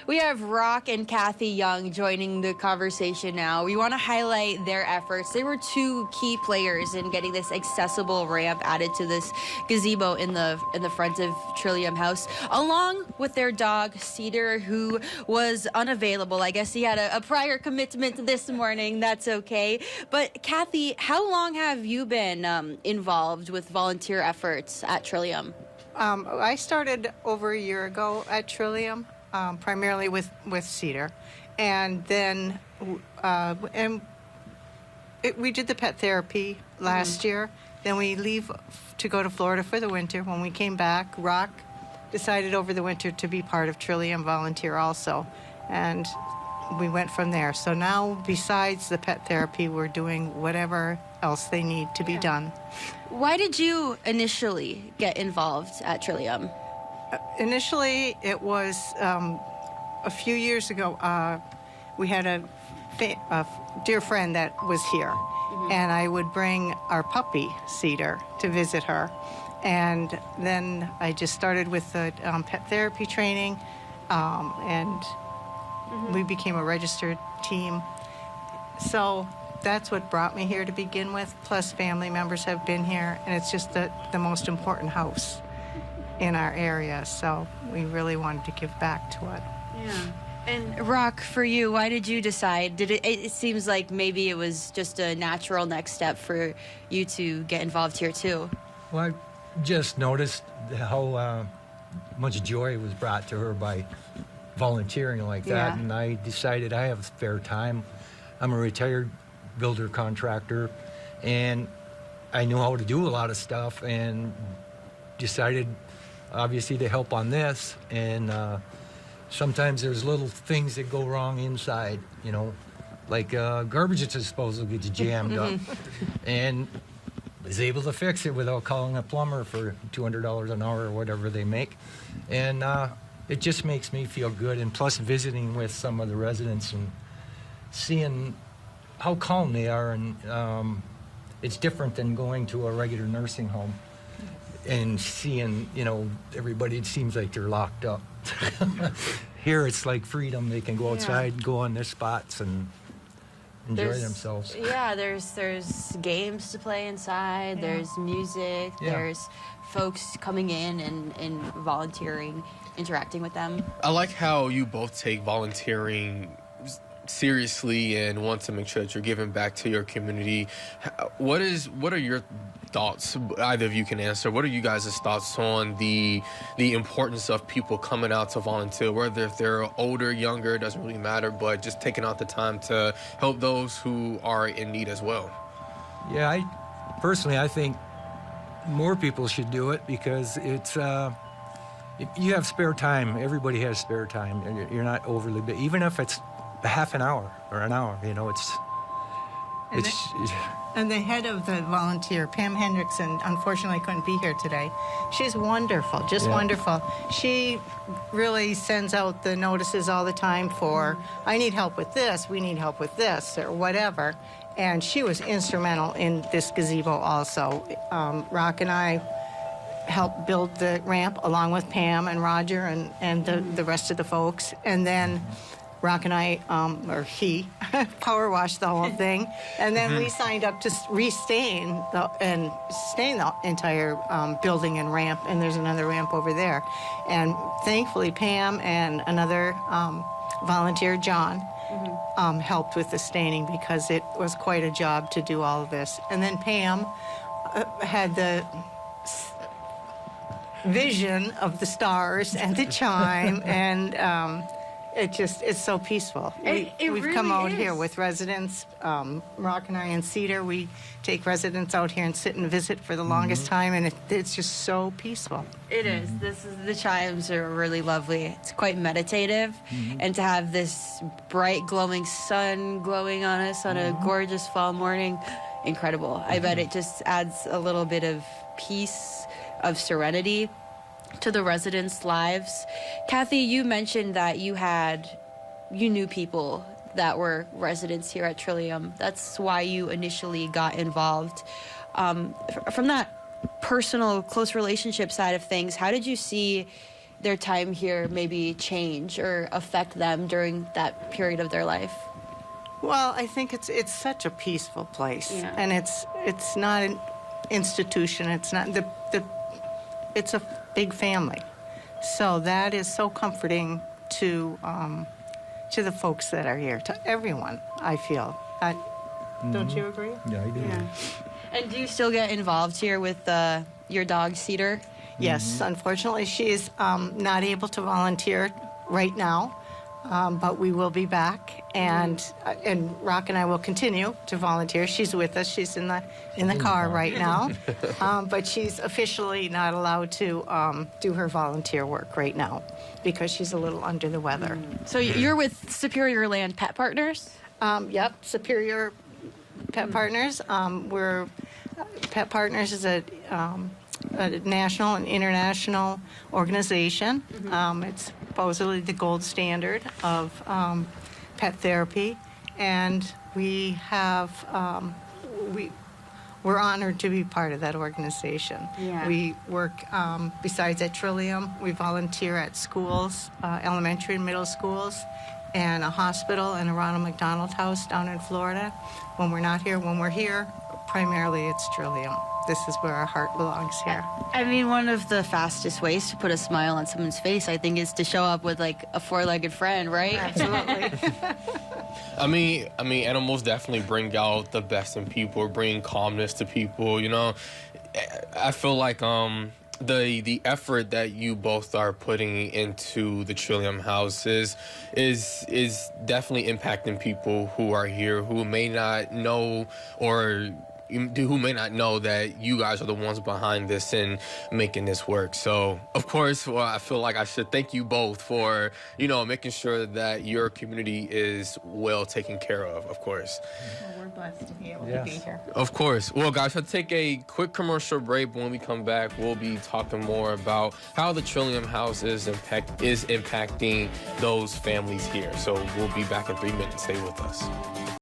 We have Rock and Kathy Young joining the conversation now. We want to highlight their efforts. They were two key players in getting this accessible ramp added to this gazebo in the front of Trillium House, along with their dog Cedar, who was unavailable. I guess he had a prior commitment this morning. That's okay. But Kathy, how long have you been involved with volunteer efforts at Trillium? I started over a year ago at Trillium, primarily with Cedar, and then we did the pet therapy last year. Then we leave to go to Florida for the winter. When we came back, Rock decided over the winter to be part of Trillium Volunteer also, and we went from there. So now, besides the pet therapy, we're doing whatever else they need to be done. Why did you initially get involved at Trillium? Initially, it was a few years ago. We had a dear friend that was here, and I would bring our puppy, Cedar, to visit her. And then I just started with the pet therapy training, and we became a registered team. So that's what brought me here to begin with, plus family members have been here, and it's just the most important house in our area, so we really wanted to give back to it. Yeah. And Rock, for you, why did you decide? It seems like maybe it was just a natural next step for you to get involved here too. Well, I just noticed how much joy was brought to her by volunteering like that, and I decided I have spare time. I'm a retired builder contractor, and I knew how to do a lot of stuff, and decided obviously to help on this. And sometimes there's little things that go wrong inside, you know, like garbage disposal gets jammed up, and was able to fix it without calling a plumber for $200 an hour or whatever they make. And it just makes me feel good, and plus visiting with some of the residents and seeing how calm they are, and it's different than going to a regular nursing home and seeing, you know, everybody, it seems like they're locked up. Here it's like freedom. They can go outside, go on their spots and enjoy themselves. Yeah, there's games to play inside, there's music, there's folks coming in and volunteering, interacting with them. I like how you both take volunteering seriously and want to make sure that you're giving back to your community. What are your thoughts? Either of you can answer. What are you guys' thoughts on the importance of people coming out to volunteer, whether if they're older, younger, doesn't really matter, but just taking out the time to help those who are in need as well? Yeah, I think more people should do it, because it's you have spare time. Everybody has spare time. You're not overly big, even if it's a half an hour or an hour, you know, And the head of the volunteer, Pam Hendrickson, unfortunately couldn't be here today. She's wonderful, just wonderful. She really sends out the notices all the time for, I need help with this, we need help with this, or whatever. And she was instrumental in this gazebo also. Rock and I helped build the ramp along with Pam and Roger and the rest of the folks. And then Rock and I, or he, power washed the whole thing. And then we signed up to stain the entire building and ramp. And there's another ramp over there. And thankfully, Pam and another volunteer, John, helped with the staining, because it was quite a job to do all of this. And then Pam had the vision of the stars and the chime, and it's so peaceful. We've really come out here with residents, Rock and I and Cedar. We take residents out here and sit and visit for the longest time, and it's just so peaceful. It is. The chimes are really lovely. It's quite meditative, and to have this bright, glowing sun glowing on us on a gorgeous fall morning, incredible. I bet it just adds a little bit of peace, of serenity to the residents' lives. Kathy, you mentioned that you knew people that were residents here at Trillium. That's why you initially got involved. From that personal, close relationship side of things, how did you see their time here maybe change or affect them during that period of their life? Well, I think it's such a peaceful place, Yeah. and it's not an institution. It's not it's a big family, so that is so comforting to the folks that are here, to everyone. I feel. Don't you agree? Yeah, I do. And do you still get involved here with your dog, Cedar? Yes, unfortunately, she is not able to volunteer right now, but we will be back, and Rock and I will continue to volunteer. She's with us. She's in the car right now, but she's officially not allowed to do her volunteer work right now because she's a little under the weather. So you're with Superior Land Pet Partners? Yep, Superior Pet Partners. We're Pet Partners is a national and international organization. It's supposedly the gold standard of pet therapy, and we're honored to be part of that organization. Yeah. We work, besides at Trillium, we volunteer at schools, elementary and middle schools, and a hospital and a Ronald McDonald House down in Florida. When we're not here, when we're here, primarily it's Trillium. This is where our heart belongs here. I mean, one of the fastest ways to put a smile on someone's face, I think, is to show up with like a four-legged friend, right? Absolutely. I mean, animals definitely bring out the best in people, bring calmness to people. You know, I feel like the effort that you both are putting into the Trillium House is definitely impacting people who are here who may not know who may not know that you guys are the ones behind this and making this work. So, of course, I feel like I should thank you both for, making sure that your community is well taken care of course. Well, we're blessed to be able to be here. Of course. Well, guys, I'll take a quick commercial break. When we come back, we'll be talking more about how the Trillium House is impacting those families here. So we'll be back in 3 minutes. Stay with us.